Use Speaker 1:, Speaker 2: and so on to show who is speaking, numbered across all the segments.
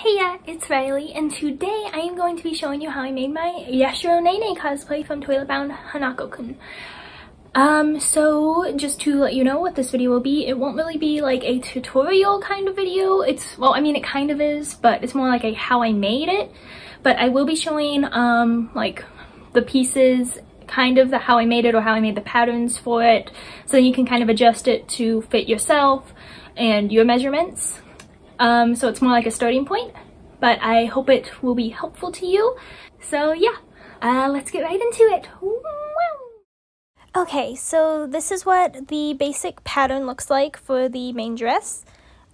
Speaker 1: Heya, it's Riley, and today I am going to be showing you how I made my Yashiro Nene cosplay from Toilet Bound Hanako-kun. So just to let you know what this video will be, it won't really be like a tutorial kind of video. Well, I mean, it kind of is, but it's more like a how I made it. But I will be showing, like, the pieces, kind of the how I made it or how I made the patterns for it, so you can kind of adjust it to fit yourself and your measurements. So it's more like a starting point, but I hope it will be helpful to you. So yeah, let's get right into it. Okay, so this is what the basic pattern looks like for the main dress,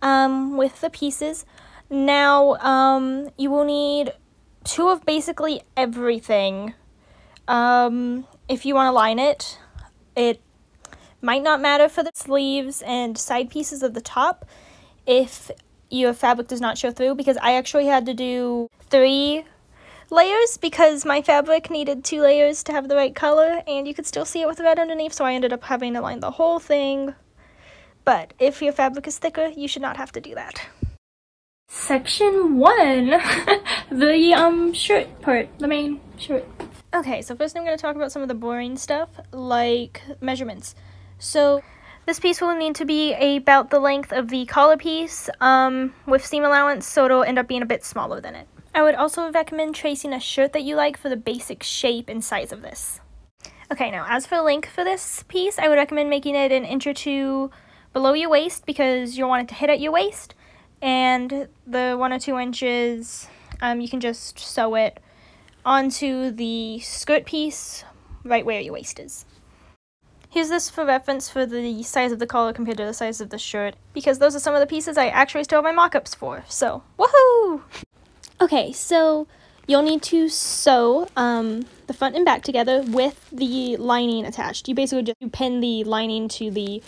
Speaker 1: with the pieces. Now, you will need two of basically everything. If you want to line it, it might not matter for the sleeves and side pieces of the top if your fabric does not show through, because I actually had to do 3 layers because my fabric needed 2 layers to have the right color, and you could still see it with red underneath, so I ended up having to line the whole thing. But if your fabric is thicker, you should not have to do that. Section 1, the shirt part, the main shirt. Okay, so first I'm going to talk about some of the boring stuff, like measurements. So this piece will need to be about the length of the collar piece, with seam allowance, so it'll end up being a bit smaller than it. I would also recommend tracing a shirt that you like for the basic shape and size of this. Okay, now as for length for this piece, I would recommend making it 1 inch or 2 below your waist, because you'll want it to hit at your waist, and the 1 or 2 inches, you can just sew it onto the skirt piece right where your waist is. Here's this for reference for the size of the collar compared to the size of the shirt, because those are some of the pieces I actually still have my mock-ups for, so woohoo! Okay, so you'll need to sew the front and back together with the lining attached. You basically just pin the lining to the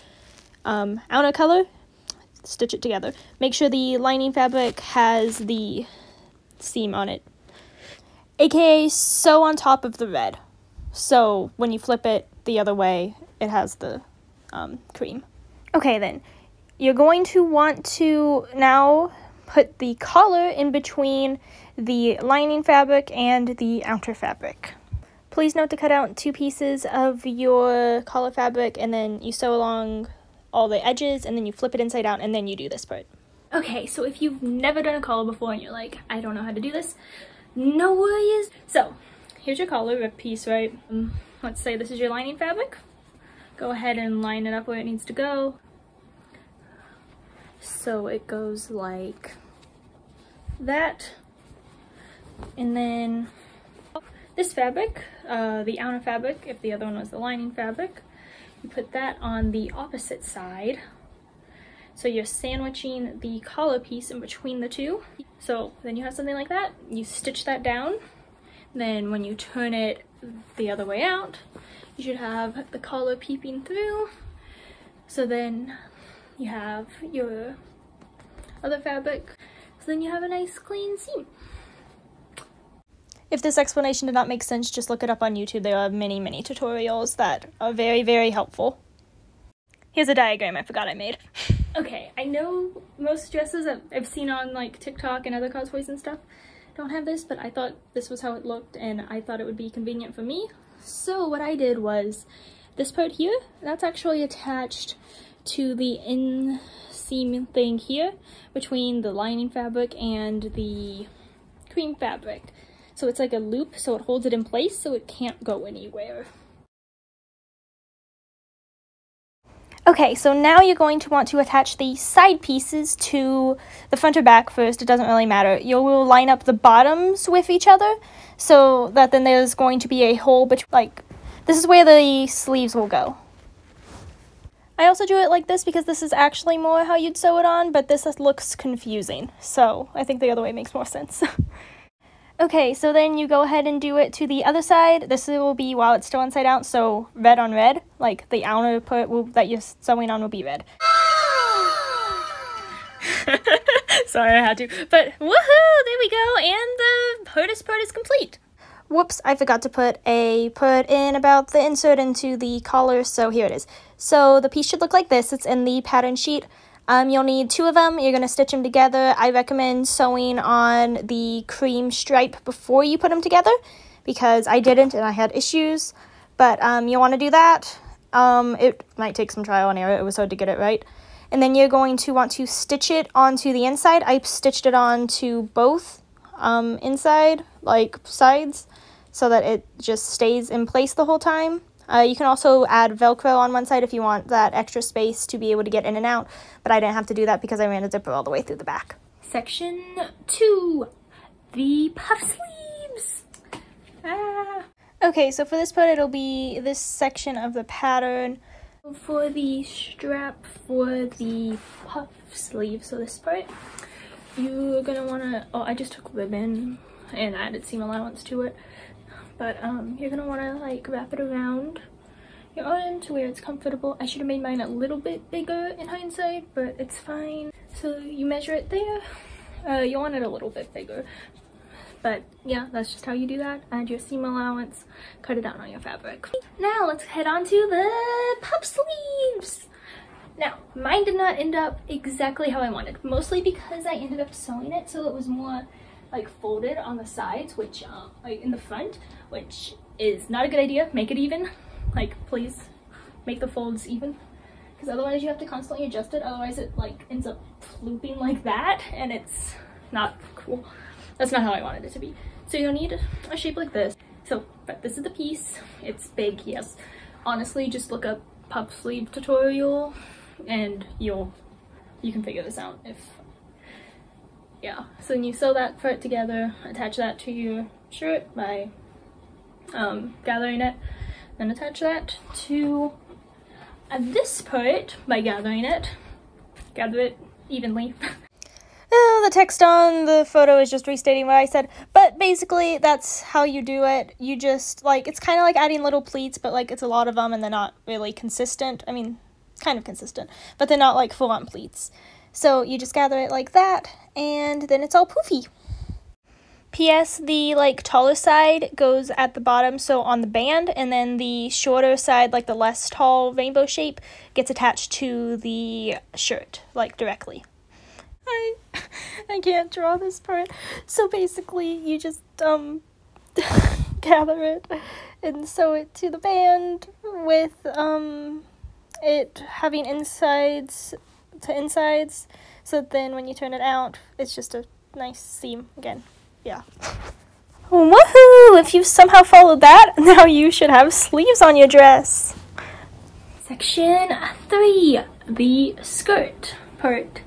Speaker 1: outer color, stitch it together. Make sure the lining fabric has the seam on it, aka sew on top of the red, so when you flip it the other way, it has the cream. Okay, then you're going to want to now put the collar in between the lining fabric and the outer fabric. Please note to cut out 2 pieces of your collar fabric, and then you sew along all the edges, and then you flip it inside out, and then you do this part. Okay, so if you've never done a collar before and you're like, I don't know how to do this, no worries. So here's your collar rib piece, right? Let's say this is your lining fabric. Go ahead and line it up where it needs to go. So it goes like that. And then this fabric, the outer fabric, if the other one was the lining fabric, you put that on the opposite side. So you're sandwiching the collar piece in between the two. So then you have something like that. You stitch that down. Then when you turn it the other way out, you should have the collar peeping through. So then you have your other fabric. So then you have a nice clean seam. If this explanation did not make sense, just look it up on YouTube. There are many, many tutorials that are very, very helpful. Here's a diagram I forgot I made. Okay, I know most dresses that I've seen on like TikTok and other cosplays and stuff don't have this, but I thought this was how it looked, and I thought it would be convenient for me. So what I did was this part here, that's actually attached to the inseam thing here between the lining fabric and the cream fabric. So it's like a loop, so it holds it in place so it can't go anywhere. Okay, so now you're going to want to attach the side pieces to the front or back first. It doesn't really matter. You will line up the bottoms with each other so that then there's going to be a hole between, like, this is where the sleeves will go. I also do it like this because this is actually more how you'd sew it on, but this looks confusing. So I think the other way makes more sense. Okay, so then you go ahead and do it to the other side. This will be while it's still inside out, so red on red, like the outer part that you're sewing on will be red. Sorry, I had to. But woohoo, there we go, and the hardest part is complete. Whoops, I forgot to put in about the insert into the collar, so here it is. So the piece should look like this. It's in the pattern sheet. You'll need 2 of them. You're going to stitch them together. I recommend sewing on the cream stripe before you put them together because I didn't and I had issues. But you want to do that. It might take some trial and error. It was hard to get it right. And then you're going to want to stitch it onto the inside. I stitched it onto both inside, like sides, so that it just stays in place the whole time. You can also add Velcro on one side if you want that extra space to be able to get in and out, but I didn't have to do that because I ran a zipper all the way through the back. Section 2, the puff sleeves. Okay, so for this part, it'll be this section of the pattern. For the strap for the puff sleeve, so this part, you're gonna wanna, oh, I just took ribbon and added seam allowance to it. But you're gonna wanna like wrap it around your arm to where it's comfortable. I should have made mine a little bit bigger in hindsight, but it's fine. So you measure it there. You want it a little bit bigger. But yeah, that's just how you do that. Add your seam allowance, cut it down on your fabric. Now let's head on to the puff sleeves. Now, mine did not end up exactly how I wanted, mostly because I ended up sewing it so it was more like folded on the sides, which like in the front, which is not a good idea. Make it even, like please make the folds even, because otherwise you have to constantly adjust it. Otherwise it like ends up looping like that and it's not cool. That's not how I wanted it to be. So you'll need a shape like this. So, but this is the piece. It's big, yes. Honestly, just look up puff sleeve tutorial and you can figure this out if. Yeah, so then you sew that part together, attach that to your shirt by gathering it, then attach that to this part by gathering it. Gather it evenly. The text on the photo is just restating what I said, but basically that's how you do it. You just, like, it's kind of like adding little pleats, but like it's a lot of them and they're not really consistent. I mean, kind of consistent, but they're not like full-on pleats. So you just gather it like that, and then it's all poofy. P.S. The like taller side goes at the bottom, so on the band, and then the shorter side, like the less tall rainbow shape, gets attached to the shirt, like directly. I can't draw this part. So basically, you just gather it and sew it to the band with it having insides to insides, so then when you turn it out it's just a nice seam again. Yeah. Woohoo! If you somehow followed that, now you should have sleeves on your dress. Section 3, the skirt part.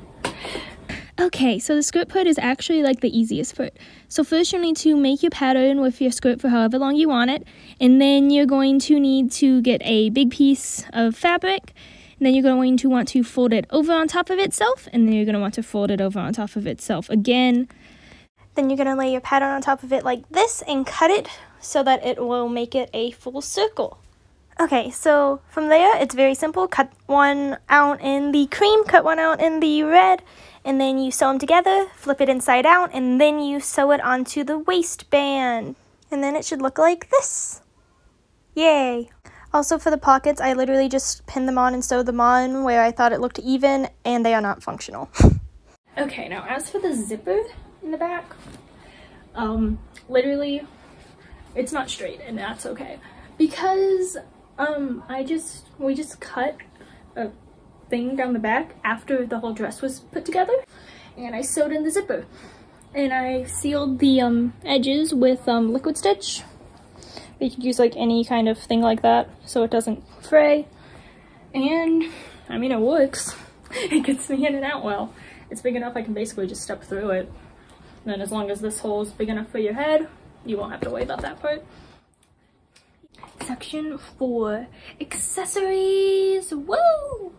Speaker 1: Okay, so the skirt part is actually like the easiest part. So first you'll need to make your pattern with your skirt for however long you want it, and then you're going to need to get a big piece of fabric. And then you're going to want to fold it over on top of itself, and then you're going to want to fold it over on top of itself again. Then you're going to lay your pattern on top of it like this and cut it so that it will make it a full circle. Okay, so from there, it's very simple. Cut one out in the cream, cut one out in the red, and then you sew them together, flip it inside out, and then you sew it onto the waistband. And then it should look like this. Yay! Also for the pockets, I literally just pinned them on and sewed them on where I thought it looked even, and they are not functional. Okay, now as for the zipper in the back, literally, it's not straight, and that's okay. Because, we just cut a thing down the back after the whole dress was put together, and I sewed in the zipper. And I sealed the, edges with, liquid stitch. You could use like any kind of thing like that so it doesn't fray, and I mean it works. It gets me in and out well. It's big enough I can basically just step through it. And then as long as this hole is big enough for your head, you won't have to worry about that part. Section 4, accessories. Woo!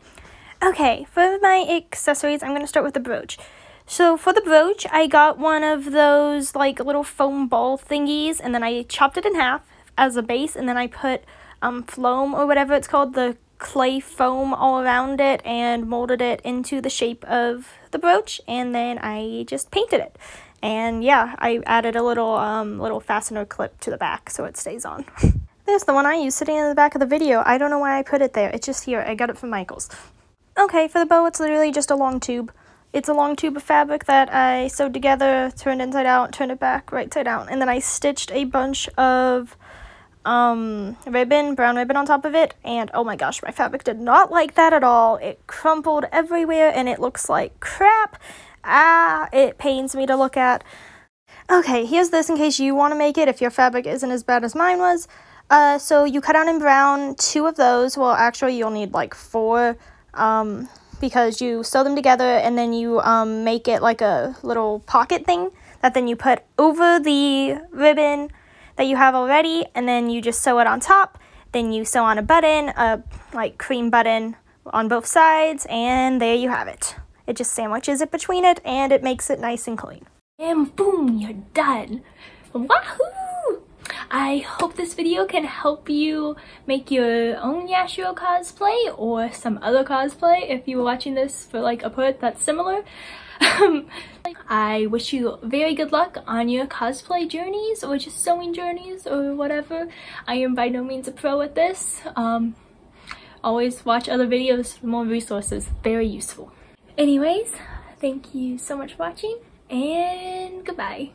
Speaker 1: Okay, for my accessories, I'm going to start with the brooch. So for the brooch, I got one of those like little foam ball thingies, and then I chopped it in half as a base, and then I put phloem or whatever it's called, the clay foam, all around it and molded it into the shape of the brooch, and then I just painted it. And yeah, I added a little fastener clip to the back so it stays on. There's the one I used sitting in the back of the video. I don't know why I put it there. It's just here. I got it from Michael's. Okay, for the bow, it's literally just a long tube. It's a long tube of fabric that I sewed together, turned inside out, turned it back right side out, and then I stitched a bunch of brown ribbon on top of it, and oh my gosh, my fabric did not like that at all. It crumpled everywhere, and it looks like crap. It pains me to look at. Okay, here's this in case you want to make it if your fabric isn't as bad as mine was. So you cut out in brown 2 of those. Well, actually, you'll need like 4, because you sew them together and then you make it like a little pocket thing that then you put over the ribbon that you have already, and then you just sew it on top. Then you sew on a button, a like cream button on both sides, and there you have it. It just sandwiches it between it, and it makes it nice and clean. And boom, you're done. Wahoo! I hope this video can help you make your own Yashiro cosplay or some other cosplay if you were watching this for like a part that's similar. I wish you very good luck on your cosplay journeys or just sewing journeys or whatever. I am by no means a pro at this. Always watch other videos for more resources. Very useful. Anyways, thank you so much for watching, and goodbye.